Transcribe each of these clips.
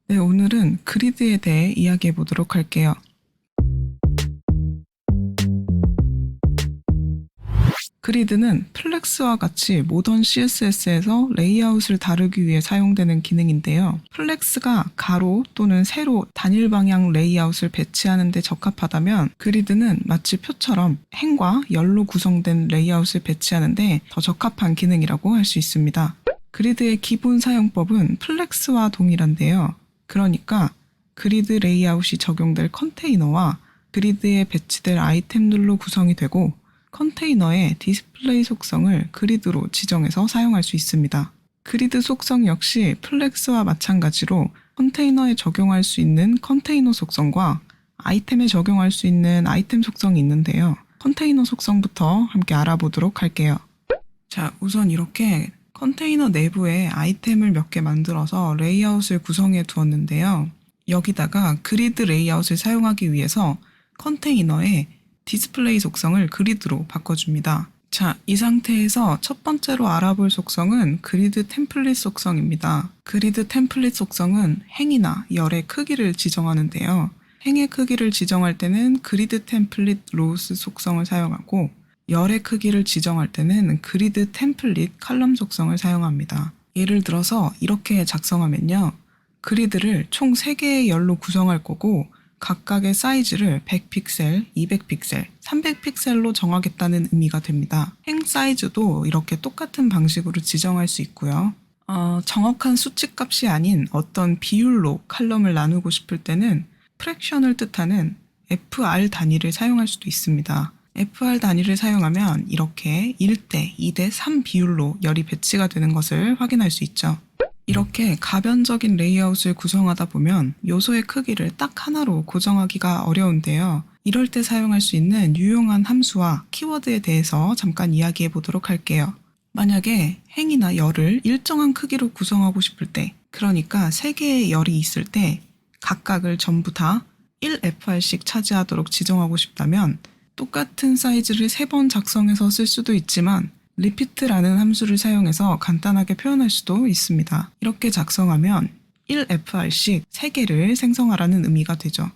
네, 오늘은 그리드에 대해 이야기해 보도록 할게요. 그리드는 플렉스와 같이 모던 CSS에서 레이아웃을 다루기 위해 사용되는 기능인데요. 플렉스가 가로 또는 세로 단일 방향 레이아웃을 배치하는 데 적합하다면 그리드는 마치 표처럼 행과 열로 구성된 레이아웃을 배치하는 데 더 적합한 기능이라고 할 수 있습니다. 그리드의 기본 사용법은 플렉스와 동일한데요. 그러니까 그리드 레이아웃이 적용될 컨테이너와 그리드에 배치될 아이템들로 구성이 되고 컨테이너의 디스플레이 속성을 그리드로 지정해서 사용할 수 있습니다. 그리드 속성 역시 플렉스와 마찬가지로 컨테이너에 적용할 수 있는 컨테이너 속성과 아이템에 적용할 수 있는 아이템 속성이 있는데요. 컨테이너 속성부터 함께 알아보도록 할게요. 자, 우선 이렇게 컨테이너 내부에 아이템을 몇 개 만들어서 레이아웃을 구성해 두었는데요. 여기다가 그리드 레이아웃을 사용하기 위해서 컨테이너의 디스플레이 속성을 그리드로 바꿔줍니다. 자, 이 상태에서 첫 번째로 알아볼 속성은 그리드 템플릿 속성입니다. 그리드 템플릿 속성은 행이나 열의 크기를 지정하는데요. 행의 크기를 지정할 때는 그리드 템플릿 로우스 속성을 사용하고 열의 크기를 지정할 때는 그리드 템플릿 칼럼 속성을 사용합니다. 예를 들어서 이렇게 작성하면요. 그리드를 총 3개의 열로 구성할 거고 각각의 사이즈를 100픽셀, 200픽셀, 300픽셀로 정하겠다는 의미가 됩니다. 행 사이즈도 이렇게 똑같은 방식으로 지정할 수 있고요. 정확한 수치값이 아닌 어떤 비율로 칼럼을 나누고 싶을 때는 프랙션을 뜻하는 FR 단위를 사용할 수도 있습니다. FR 단위를 사용하면 이렇게 1대 2대 3 비율로 열이 배치가 되는 것을 확인할 수 있죠. 이렇게 가변적인 레이아웃을 구성하다 보면 요소의 크기를 딱 하나로 고정하기가 어려운데요. 이럴 때 사용할 수 있는 유용한 함수와 키워드에 대해서 잠깐 이야기해 보도록 할게요. 만약에 행이나 열을 일정한 크기로 구성하고 싶을 때, 그러니까 3개의 열이 있을 때 각각을 전부 다 1FR씩 차지하도록 지정하고 싶다면 똑같은 사이즈를 3번 작성해서 쓸 수도 있지만 repeat라는 함수를 사용해서 간단하게 표현할 수도 있습니다. 이렇게 작성하면 1fr씩 3개를 생성하라는 의미가 되죠.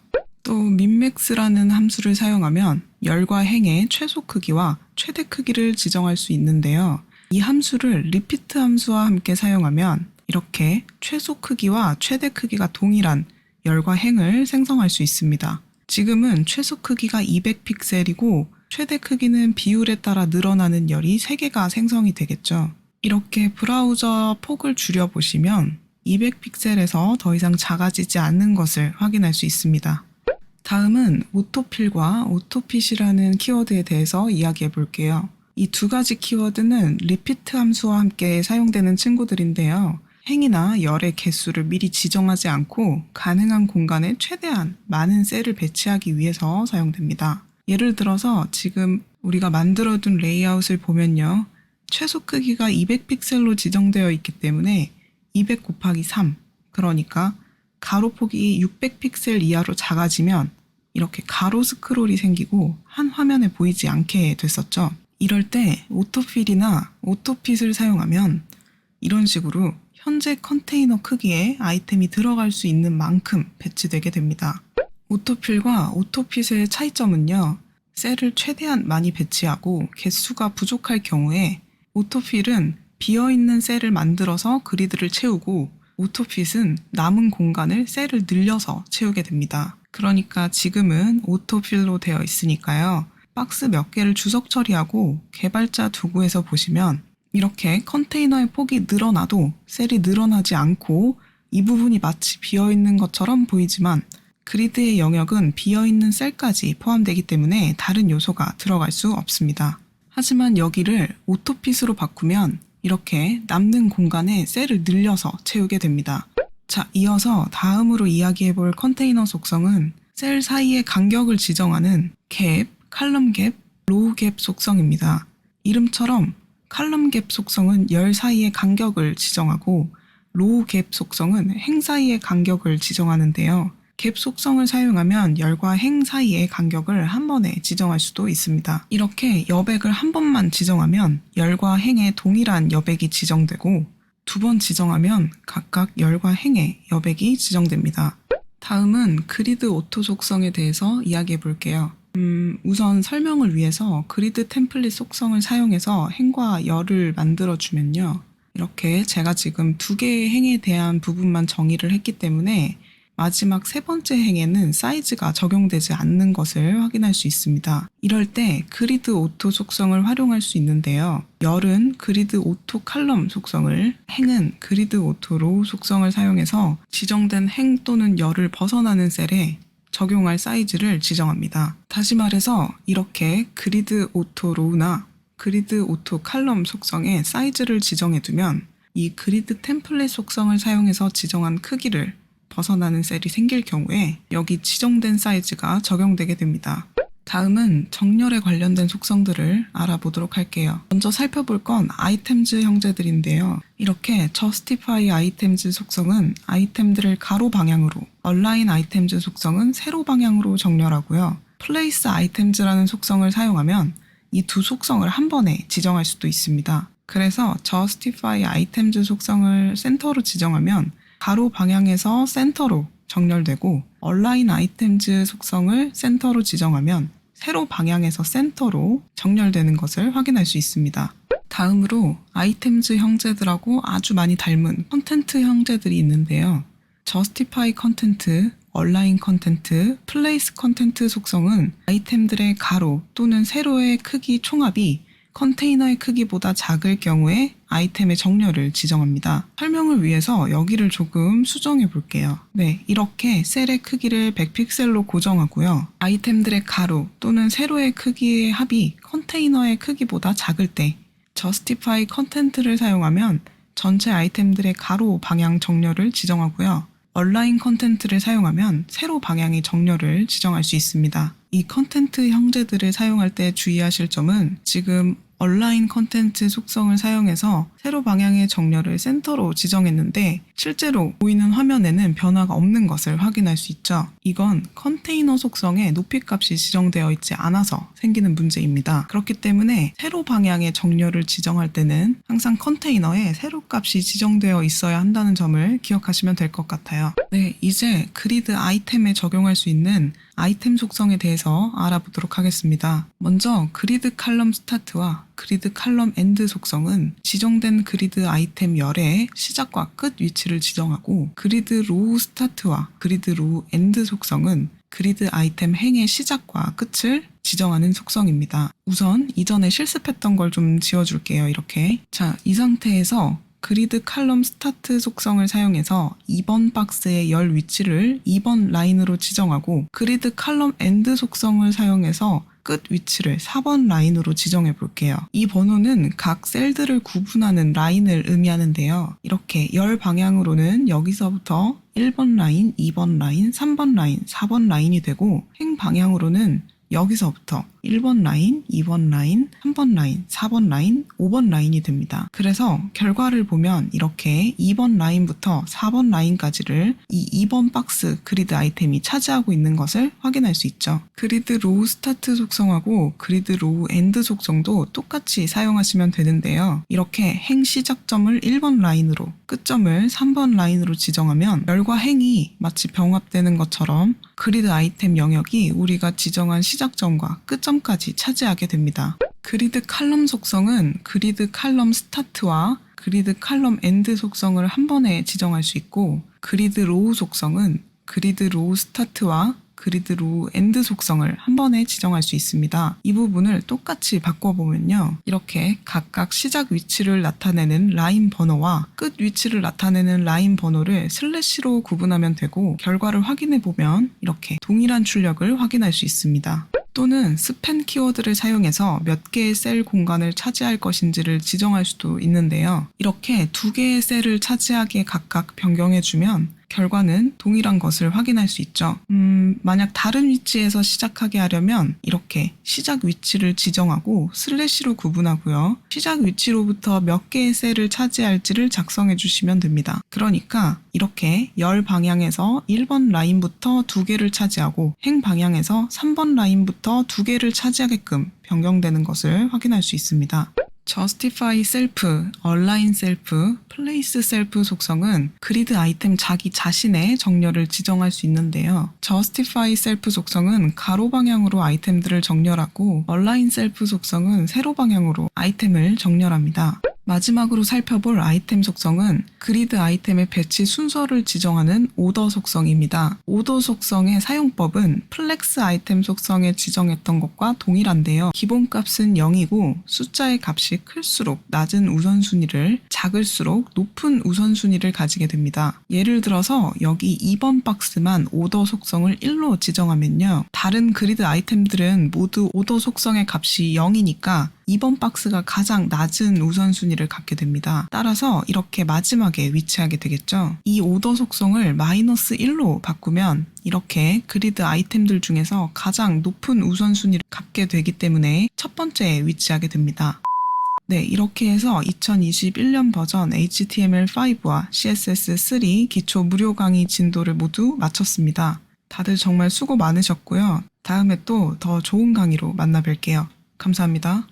또 minmax라는 함수를 사용하면 열과 행의 최소 크기와 최대 크기를 지정할 수 있는데요. 이 함수를 repeat 함수와 함께 사용하면 이렇게 최소 크기와 최대 크기가 동일한 열과 행을 생성할 수 있습니다. 지금은 최소 크기가 200픽셀이고 최대 크기는 비율에 따라 늘어나는 열이 3개가 생성이 되겠죠. 이렇게 브라우저 폭을 줄여보시면 200픽셀에서 더 이상 작아지지 않는 것을 확인할 수 있습니다. 다음은 오토필과 오토핏이라는 키워드에 대해서 이야기해 볼게요. 이 두 가지 키워드는 repeat 함수와 함께 사용되는 친구들인데요. 행이나 열의 개수를 미리 지정하지 않고 가능한 공간에 최대한 많은 셀을 배치하기 위해서 사용됩니다. 예를 들어서 지금 우리가 만들어둔 레이아웃을 보면요. 최소 크기가 200픽셀로 지정되어 있기 때문에 200 곱하기 3, 그러니까 가로폭이 600픽셀 이하로 작아지면 이렇게 가로 스크롤이 생기고 한 화면에 보이지 않게 됐었죠. 이럴 때 오토필이나 오토핏을 사용하면 이런 식으로 현재 컨테이너 크기에 아이템이 들어갈 수 있는 만큼 배치되게 됩니다. 오토필과 오토핏의 차이점은요. 셀을 최대한 많이 배치하고 개수가 부족할 경우에 오토필은 비어있는 셀을 만들어서 그리드를 채우고 오토핏은 남은 공간을 셀을 늘려서 채우게 됩니다. 그러니까 지금은 오토필로 되어 있으니까요. 박스 몇 개를 주석 처리하고 개발자 도구에서 보시면 이렇게 컨테이너의 폭이 늘어나도 셀이 늘어나지 않고 이 부분이 마치 비어있는 것처럼 보이지만 그리드의 영역은 비어있는 셀까지 포함되기 때문에 다른 요소가 들어갈 수 없습니다. 하지만 여기를 오토핏으로 바꾸면 이렇게 남는 공간에 셀을 늘려서 채우게 됩니다. 자, 이어서 다음으로 이야기해볼 컨테이너 속성은 셀 사이의 간격을 지정하는 갭, 칼럼 갭, 로우 갭 속성입니다. 이름처럼 칼럼 갭 속성은 열 사이의 간격을 지정하고 로우 갭 속성은 행 사이의 간격을 지정하는데요. 갭 속성을 사용하면 열과 행 사이의 간격을 한 번에 지정할 수도 있습니다. 이렇게 여백을 한 번만 지정하면 열과 행의 동일한 여백이 지정되고 두 번 지정하면 각각 열과 행의 여백이 지정됩니다. 다음은 그리드 오토 속성에 대해서 이야기해 볼게요. 우선 설명을 위해서 그리드 템플릿 속성을 사용해서 행과 열을 만들어주면요. 이렇게 제가 지금 두 개의 행에 대한 부분만 정의를 했기 때문에 마지막 세 번째 행에는 사이즈가 적용되지 않는 것을 확인할 수 있습니다. 이럴 때 그리드 오토 속성을 활용할 수 있는데요. 열은 그리드 오토 칼럼 속성을, 행은 그리드 오토 로우 속성을 사용해서 지정된 행 또는 열을 벗어나는 셀에 적용할 사이즈를 지정합니다. 다시 말해서 이렇게 그리드 오토 로우나 그리드 오토 칼럼 속성에 사이즈를 지정해두면 이 그리드 템플릿 속성을 사용해서 지정한 크기를 벗어나는 셀이 생길 경우에 여기 지정된 사이즈가 적용되게 됩니다. 다음은 정렬에 관련된 속성들을 알아보도록 할게요. 먼저 살펴볼 건 아이템즈 형제들인데요. 이렇게 justify items 속성은 아이템들을 가로 방향으로, align items 속성은 세로 방향으로 정렬하고요. place items라는 속성을 사용하면 이 두 속성을 한 번에 지정할 수도 있습니다. 그래서 justify items 속성을 센터로 지정하면 가로 방향에서 센터로 정렬되고 align items 속성을 센터로 지정하면 세로 방향에서 센터로 정렬되는 것을 확인할 수 있습니다. 다음으로 아이템즈 형제들하고 아주 많이 닮은 컨텐트 형제들이 있는데요. justify 컨텐트, align 컨텐트, place 컨텐트 속성은 아이템들의 가로 또는 세로의 크기 총합이 컨테이너의 크기보다 작을 경우에 아이템의 정렬을 지정합니다. 설명을 위해서 여기를 조금 수정해 볼게요. 네, 이렇게 셀의 크기를 100픽셀로 고정하고요. 아이템들의 가로 또는 세로의 크기의 합이 컨테이너의 크기보다 작을 때 justify 컨텐트를 사용하면 전체 아이템들의 가로 방향 정렬을 지정하고요. align 컨텐트를 사용하면 세로 방향의 정렬을 지정할 수 있습니다. 이 컨텐트 형제들을 사용할 때 주의하실 점은 지금 align 컨텐트 속성을 사용해서 세로 방향의 정렬을 센터로 지정했는데 실제로 보이는 화면에는 변화가 없는 것을 확인할 수 있죠. 이건 컨테이너 속성에 높이값이 지정되어 있지 않아서 생기는 문제입니다. 그렇기 때문에 세로 방향의 정렬을 지정할 때는 항상 컨테이너에 세로값이 지정되어 있어야 한다는 점을 기억하시면 될 것 같아요. 네, 이제 그리드 아이템에 적용할 수 있는 아이템 속성에 대해서 알아보도록 하겠습니다. 먼저 그리드 칼럼 스타트와 그리드 칼럼 엔드 속성은 지정된 그리드 아이템 열의 시작과 끝 위치를 지정하고 그리드 로우 스타트와 그리드 로우 엔드 속성은 그리드 아이템 행의 시작과 끝을 지정하는 속성입니다. 우선 이전에 실습했던 걸 좀 지워줄게요. 이렇게. 자, 이 상태에서 그리드 칼럼 스타트 속성을 사용해서 2번 박스의 열 위치를 2번 라인으로 지정하고 그리드 칼럼 엔드 속성을 사용해서 끝 위치를 4번 라인으로 지정해 볼게요. 이 번호는 각 셀들을 구분하는 라인을 의미하는데요. 이렇게 열 방향으로는 여기서부터 1번 라인, 2번 라인, 3번 라인, 4번 라인이 되고 행 방향으로는 여기서부터 1번 라인, 2번 라인, 3번 라인, 4번 라인, 5번 라인이 됩니다. 그래서 결과를 보면 이렇게 2번 라인부터 4번 라인까지를 이 2번 박스 그리드 아이템이 차지하고 있는 것을 확인할 수 있죠. 그리드 로우 스타트 속성하고 그리드 로우 엔드 속성도 똑같이 사용하시면 되는데요. 이렇게 행 시작점을 1번 라인으로 끝점을 3번 라인으로 지정하면 열과 행이 마치 병합되는 것처럼 그리드 아이템 영역이 우리가 지정한 시작점과 끝점까지 차지하게 됩니다. 그리드 칼럼 속성은 그리드 칼럼 스타트와 그리드 칼럼 엔드 속성을 한 번에 지정할 수 있고 그리드 로우 속성은 그리드 로우 스타트와 그리드 로우 엔드 속성을 한 번에 지정할 수 있습니다. 이 부분을 똑같이 바꿔보면요. 이렇게 각각 시작 위치를 나타내는 라인 번호와 끝 위치를 나타내는 라인 번호를 슬래시로 구분하면 되고 결과를 확인해보면 이렇게 동일한 출력을 확인할 수 있습니다. 또는 스팬 키워드를 사용해서 몇 개의 셀 공간을 차지할 것인지를 지정할 수도 있는데요. 이렇게 두 개의 셀을 차지하게 각각 변경해주면 결과는 동일한 것을 확인할 수 있죠. 만약 다른 위치에서 시작하게 하려면 이렇게 시작 위치를 지정하고 슬래시로 구분하고요. 시작 위치로부터 몇 개의 셀을 차지할지를 작성해 주시면 됩니다. 그러니까 이렇게 열 방향에서 1번 라인부터 2개를 차지하고 행 방향에서 3번 라인부터 2개를 차지하게끔 변경되는 것을 확인할 수 있습니다. Justify Self, Align Self, Place Self 속성은 그리드 아이템 자기 자신의 정렬을 지정할 수 있는데요. Justify Self 속성은 가로 방향으로 아이템들을 정렬하고 Align Self 속성은 세로 방향으로 아이템을 정렬합니다. 마지막으로 살펴볼 아이템 속성은 그리드 아이템의 배치 순서를 지정하는 오더 속성입니다. 오더 속성의 사용법은 플렉스 아이템 속성에 지정했던 것과 동일한데요. 기본값은 0이고 숫자의 값이 클수록 낮은 우선순위를, 작을수록 높은 우선순위를 가지게 됩니다. 예를 들어서 여기 2번 박스만 오더 속성을 1로 지정하면요. 다른 그리드 아이템들은 모두 오더 속성의 값이 0이니까 2번 박스가 가장 낮은 우선순위를 갖게 됩니다. 따라서 이렇게 마지막에 위치하게 되겠죠. 이 오더 속성을 -1로 바꾸면 이렇게 그리드 아이템들 중에서 가장 높은 우선순위를 갖게 되기 때문에 첫 번째에 위치하게 됩니다. 네, 이렇게 해서 2021년 버전 HTML5와 CSS3 기초 무료 강의 진도를 모두 마쳤습니다. 다들 정말 수고 많으셨고요. 다음에 또 더 좋은 강의로 만나 뵐게요. 감사합니다.